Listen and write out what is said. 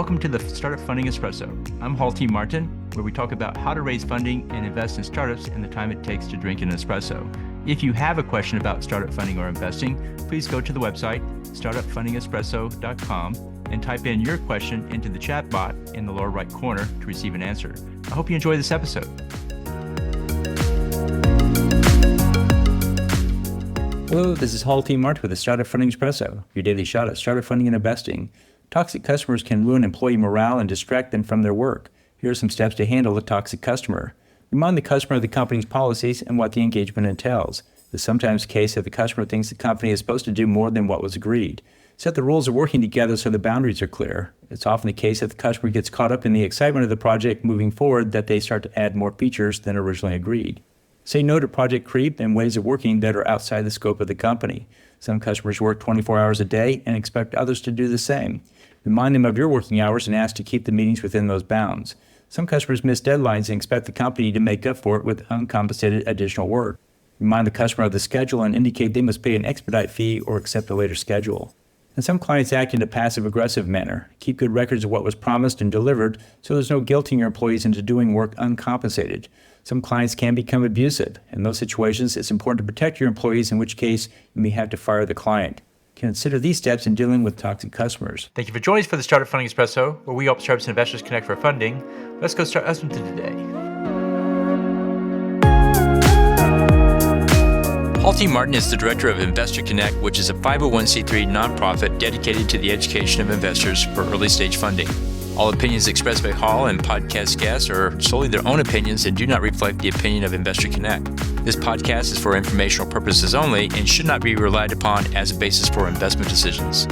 Welcome to the Startup Funding Espresso. I'm Halti Martin, where we talk about how to raise funding and invest in startups and the time it takes to drink an espresso. If you have a question about startup funding or investing, please go to the website, startupfundingespresso.com, and type in your question into the chat bot in the lower right corner to receive an answer. I hope you enjoy this episode. Hello, this is Halti Martin with the Startup Funding Espresso, your daily shot at startup funding and investing. Toxic customers can ruin employee morale and distract them from their work. Here are some steps to handle a toxic customer. Remind the customer of the company's policies and what the engagement entails. It's sometimes the case that the customer thinks the company is supposed to do more than what was agreed. Set the rules of working together so the boundaries are clear. It's often the case that the customer gets caught up in the excitement of the project moving forward that they start to add more features than originally agreed. Say no to project creep and ways of working that are outside the scope of the company. Some customers work 24 hours a day and expect others to do the same. Remind them of your working hours and ask to keep the meetings within those bounds. Some customers miss deadlines and expect the company to make up for it with uncompensated additional work. Remind the customer of the schedule and indicate they must pay an expedite fee or accept a later schedule. And some clients act in a passive-aggressive manner. Keep good records of what was promised and delivered so there's no guilting your employees into doing work uncompensated. Some clients can become abusive. In those situations, it's important to protect your employees, in which case you may have to fire the client. Consider these steps in dealing with toxic customers. Thank you for joining us for the Startup Funding Espresso, where we help startups and investors connect for funding. Let's go start listening to today. Halti Martin is the director of Investor Connect, which is a 501c3 nonprofit dedicated to the education of investors for early stage funding. All opinions expressed by Hall and podcast guests are solely their own opinions and do not reflect the opinion of Investor Connect. This podcast is for informational purposes only and should not be relied upon as a basis for investment decisions.